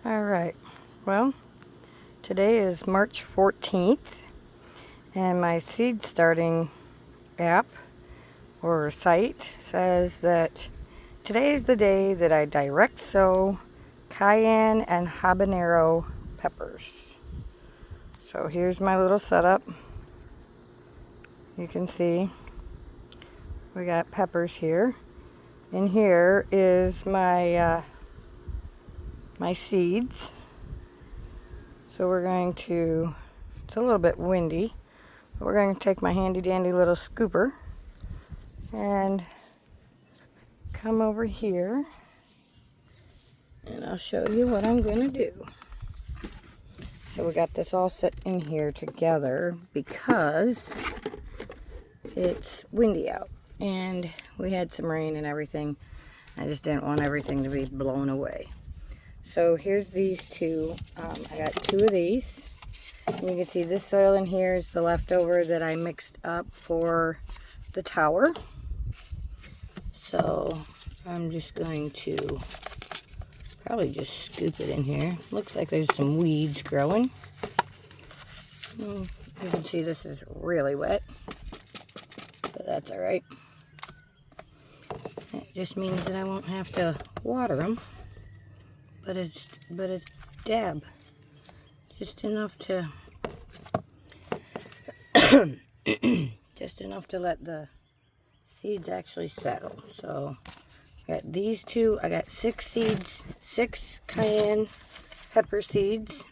Alright, well, today is March 14th, and my seed starting app or site says that today is the day that I direct sow cayenne and habanero peppers. So here's my little setup. You can see we got peppers here. And here is my my seeds. So we're going to, it's a little bit windy, but we're going to take my handy dandy little scooper and come over here and I'll show you what I'm going to do. So we got this all set in here together because it's windy out and we had some rain and everything. I just didn't want everything to be blown away. So here's these two. I got two of these. And you can see this soil in here is the leftover that I mixed up for the tower. So I'm just going to probably just scoop it in here. Looks like there's some weeds growing. You can see this is really wet, but that's all right. It just means that I won't have to water them. But it's dab, just enough to just enough to let the seeds actually settle. So I got these two. I got 6 seeds, 6 cayenne pepper seeds,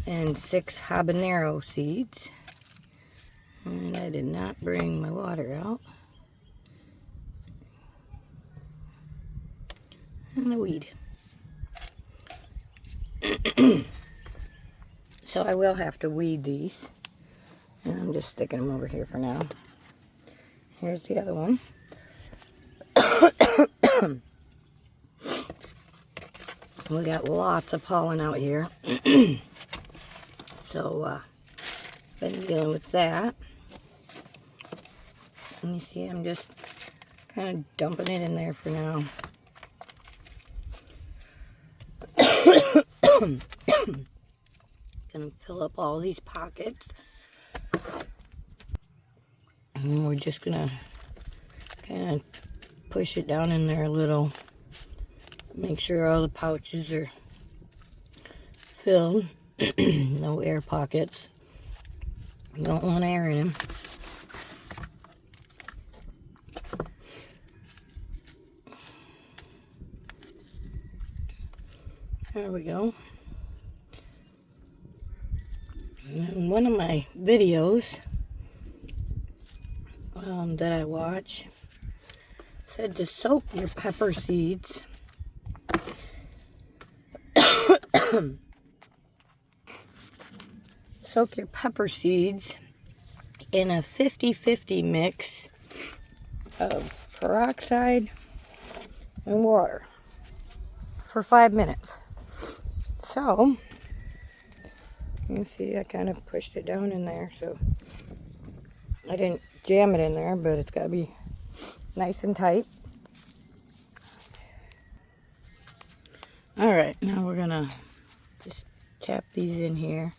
and 6 habanero seeds. And I did not bring my water out. And a weed. So I will have to weed these. And I'm just sticking them over here for now. Here's the other one. We got lots of pollen out here. So, been dealing with that. And you see, I'm just kind of dumping it in there for now. Gonna fill up all these pockets. And we're just gonna kind of push it down in there a little. Make sure all the pouches are filled. No air pockets. You don't want air in them. There we go. In one of my videos that I watch said to soak your pepper seeds soak your pepper seeds in a 50-50 mix of peroxide and water for 5 minutes. So you can see I kind of pushed it down in there, so I didn't jam it in there, but it's got to be nice and tight. Alright, now we're gonna just tap these in here.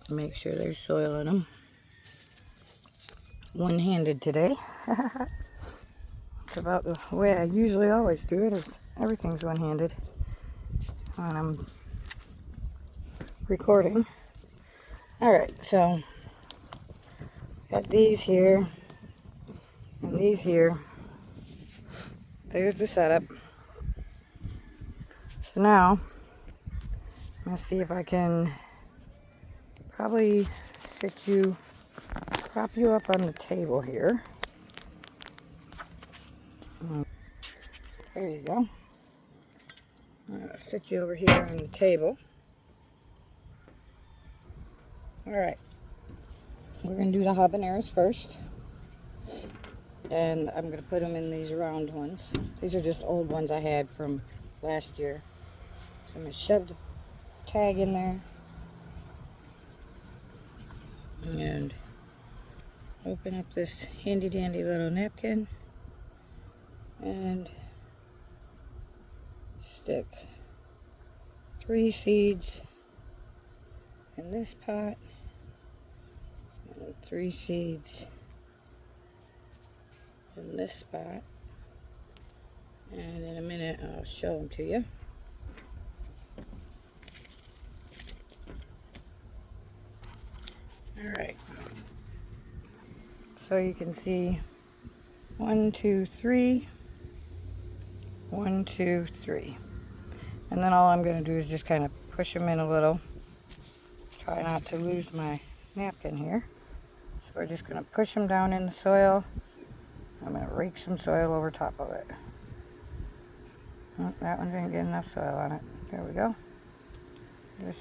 Make sure there's soil in them. One-handed today. It's about the way I usually always do it, is everything's one-handed when I'm recording. Alright, so got these here and these here. There's the setup. So now I'm gonna see if I can probably prop you up on the table here. There you go. I'm gonna sit you over here on the table. Alright, we're going to do the habaneros first. And I'm going to put them in these round ones. These are just old ones I had from last year. So I'm going to shove the tag in there. And open up this handy dandy little napkin. And stick 3 seeds in this pot, and 3 seeds in this spot. And in a minute, I'll show them to you. All right. So you can see 1, 2, 3, 1, 2, 3. And then all I'm going to do is just kind of push them in a little. Try not to lose my napkin here. So we're just going to push them down in the soil. I'm going to rake some soil over top of it. Oh, that one didn't get enough soil on it. There we go. Just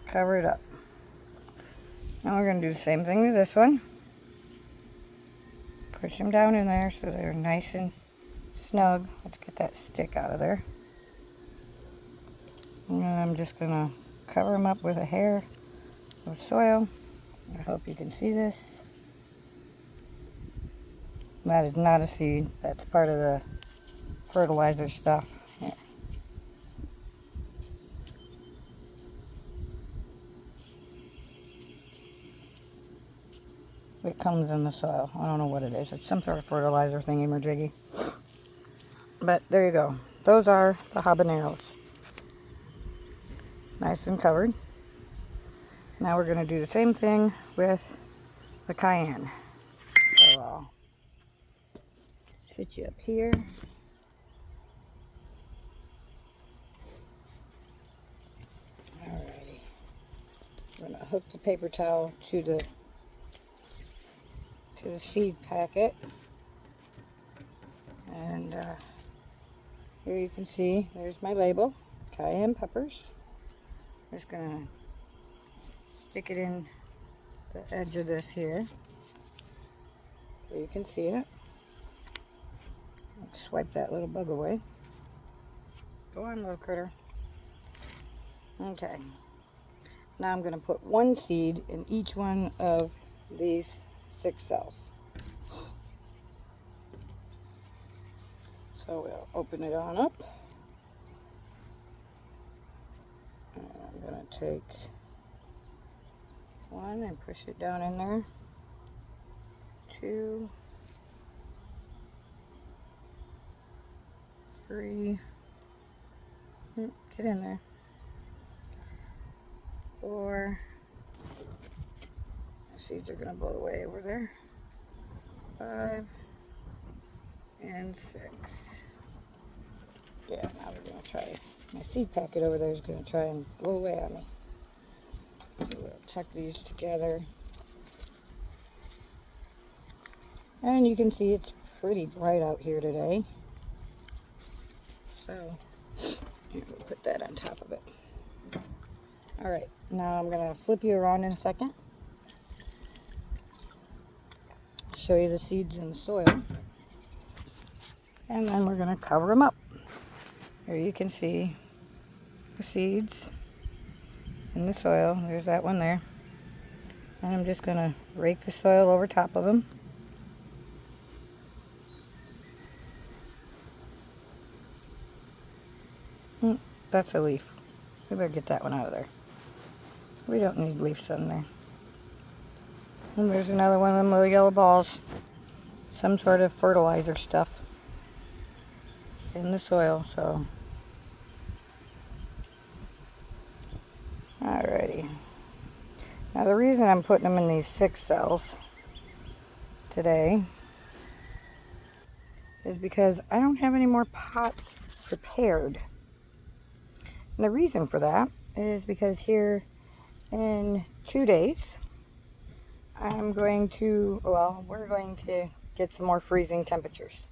cover it up. Now we're going to do the same thing with this one. Push them down in there so they're nice and snug. Let's get that stick out of there. And then I'm just going to cover them up with a hair of soil. I hope you can see this. That is not a seed. That's part of the fertilizer stuff. Here. It comes in the soil. I don't know what it is. It's some sort of fertilizer thingy-majiggy. But there you go. Those are the habaneros. Nice and covered. Now we're going to do the same thing with the cayenne. So I'll sit you up here. Alrighty. I'm going to hook the paper towel to the seed packet. And here you can see, there's my label, cayenne peppers. I'm just going to stick it in the edge of this here so you can see it. Swipe that little bug away. Go on, little critter. Okay. Now I'm going to put 1 seed in each one of these 6 cells. So we'll open it on up. And I'm going to take 1 and push it down in there. 2, 3, get in there. 4, the seeds are going to blow away over there. 5 and 6. Yeah, now we're going to try, my seed packet over there is going to try and blow away on me. So we'll tuck these together. And you can see it's pretty bright out here today. So, we'll put that on top of it. Alright, now I'm going to flip you around in a second. Show you the seeds in the soil. And then we're going to cover them up. Here you can see the seeds in the soil. There's that one there. And I'm just going to rake the soil over top of them. That's a leaf. We better get that one out of there. We don't need leaves on there. And there's another one of them little yellow balls. Some sort of fertilizer stuff in the soil, so. Alrighty. Now the reason I'm putting them in these 6 cells today is because I don't have any more pots prepared. And the reason for that is because here in 2 days, I'm going to, well, we're going to get some more freezing temperatures.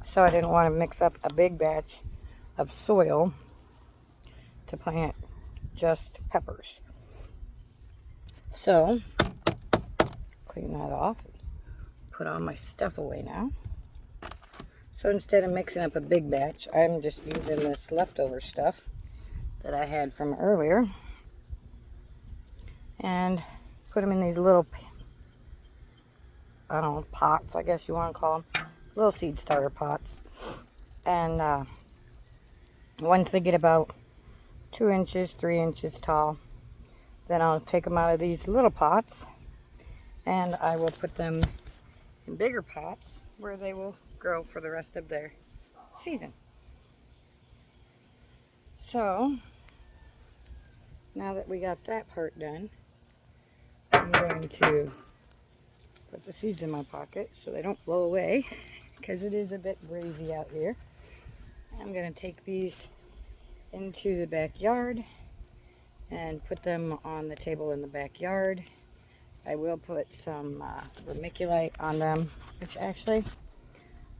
So I didn't want to mix up a big batch of soil to plant just peppers. So, clean that off. Put all my stuff away now. So instead of mixing up a big batch, I'm just using this leftover stuff that I had from earlier. And put them in these little, I don't know, pots, I guess you want to call them. Little seed starter pots. And once they get about 2 inches, 3 inches tall, then I'll take them out of these little pots and I will put them in bigger pots where they will grow for the rest of their season. So, now that we got that part done, I'm going to put the seeds in my pocket so they don't blow away because it is a bit breezy out here. I'm going to take these into the backyard and put them on the table in the backyard. I will put some vermiculite on them, which actually,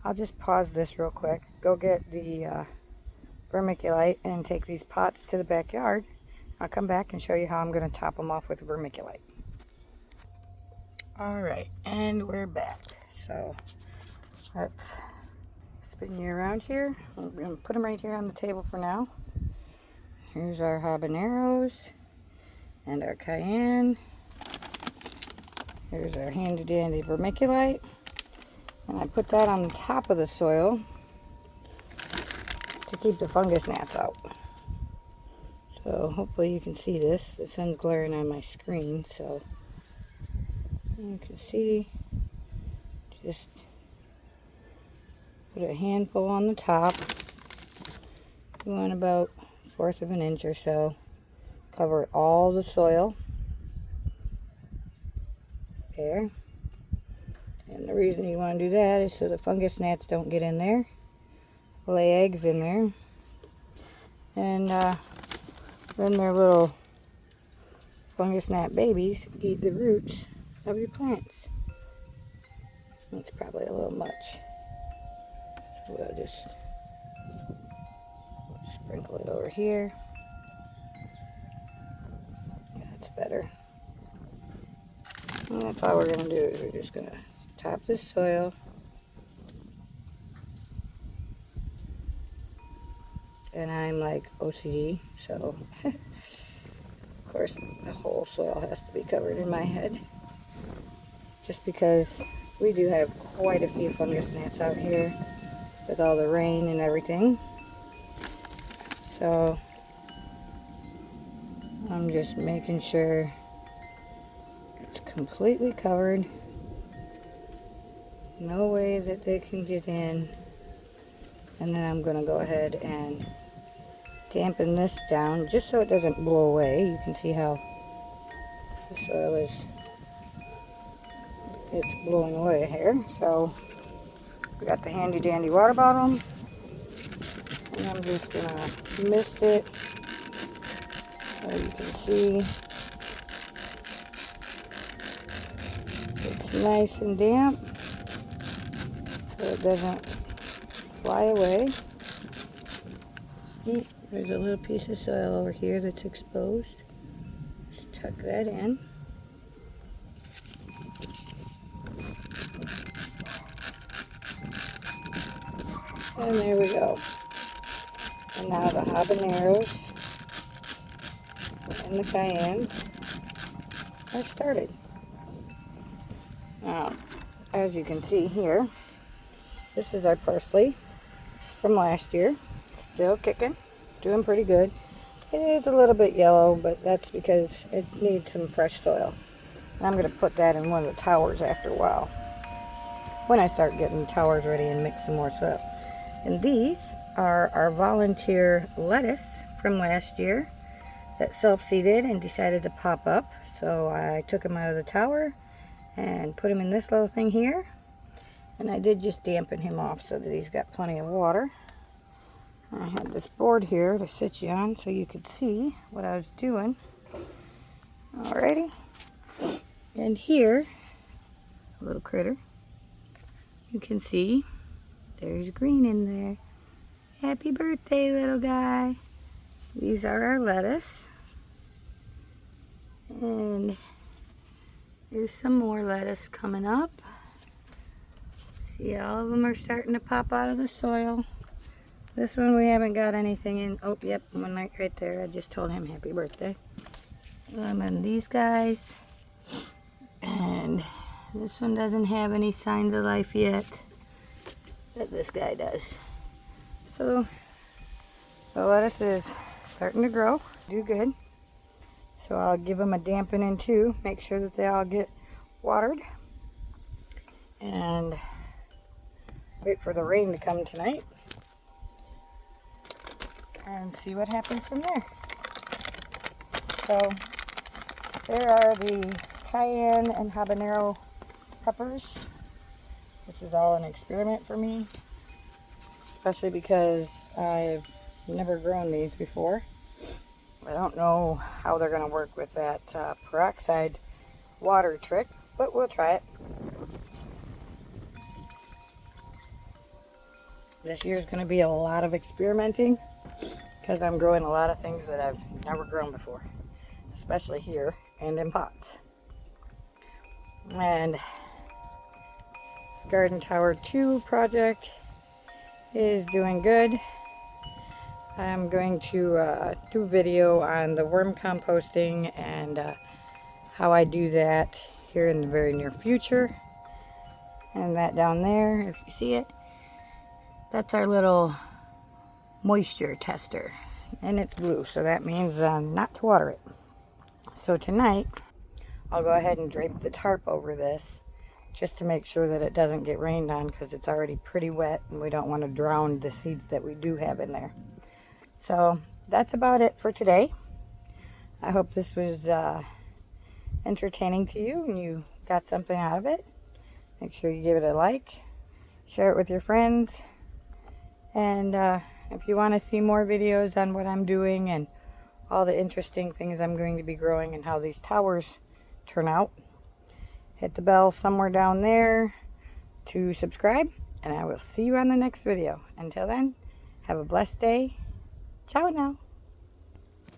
I'll just pause this real quick. Go get the vermiculite and take these pots to the backyard. I'll come back and show you how I'm going to top them off with vermiculite. Alright, and we're back. So, let's spin you around here. I'm going to put them right here on the table for now. Here's our habaneros and our cayenne. Here's our handy dandy vermiculite. And I put that on the top of the soil to keep the fungus gnats out. So hopefully you can see this. The sun's glaring on my screen, so you can see. Just put a handful on the top. You want about 1/4 of an inch or so. Cover all the soil. There. And the reason you want to do that is so the fungus gnats don't get in there, lay eggs in there, and then their little fungus gnat babies eat the roots of your plants. That's probably a little much, so we'll just sprinkle it over here. That's better. And that's all we're going to do is we're just going to top this soil. And I'm like OCD, so of course the whole soil has to be covered in my head. Just because we do have quite a few fungus gnats out here with all the rain and everything. So I'm just making sure it's completely covered. No way that they can get in. And then I'm going to go ahead and dampen this down just so it doesn't blow away. You can see how the soil is, it's blowing away here. So we got the handy dandy water bottle, and I'm just going to mist it so you can see it's nice and damp so it doesn't fly away. There's a little piece of soil over here that's exposed. Just tuck that in. And there we go. And now the habaneros and the cayennes are started. Now, as you can see here, this is our parsley from last year. Still kicking, doing pretty good. It is a little bit yellow, but that's because it needs some fresh soil. And I'm going to put that in one of the towers after a while, when I start getting the towers ready and mix some more soil. And these are our volunteer lettuce from last year that self-seeded and decided to pop up. So I took him out of the tower and put him in this little thing here. And I did just dampen him off so that he's got plenty of water. I had this board here to sit you on so you could see what I was doing. Alrighty. And here, a little critter, you can see there's green in there. Happy birthday, little guy. These are our lettuce. And there's some more lettuce coming up. See, all of them are starting to pop out of the soil. This one we haven't got anything in. Oh, yep, one right there. I just told him happy birthday. And these guys. And this one doesn't have any signs of life yet. that this guy does. So the lettuce is starting to grow, do good. So I'll give them a dampening too, make sure that they all get watered. And wait for the rain to come tonight. And see what happens from there. So there are the cayenne and habanero peppers. This is all an experiment for me, especially because I've never grown these before. I don't know how they're going to work with that peroxide water trick, but we'll try it. This year's going to be a lot of experimenting because I'm growing a lot of things that I've never grown before, especially here and in pots. And Garden Tower 2 project is doing good. I'm going to do a video on the worm composting and how I do that here in the very near future. And that down there, if you see it, that's our little moisture tester. And it's blue, so that means not to water it. So tonight, I'll go ahead and drape the tarp over this just to make sure that it doesn't get rained on, because it's already pretty wet and we don't want to drown the seeds that we do have in there. So that's about it for today. I hope this was entertaining to you and you got something out of it. Make sure you give it a like, share it with your friends, and if you want to see more videos on what I'm doing and all the interesting things I'm going to be growing and how these towers turn out, hit the bell somewhere down there to subscribe, and I will see you on the next video. Until then, have a blessed day. Ciao now.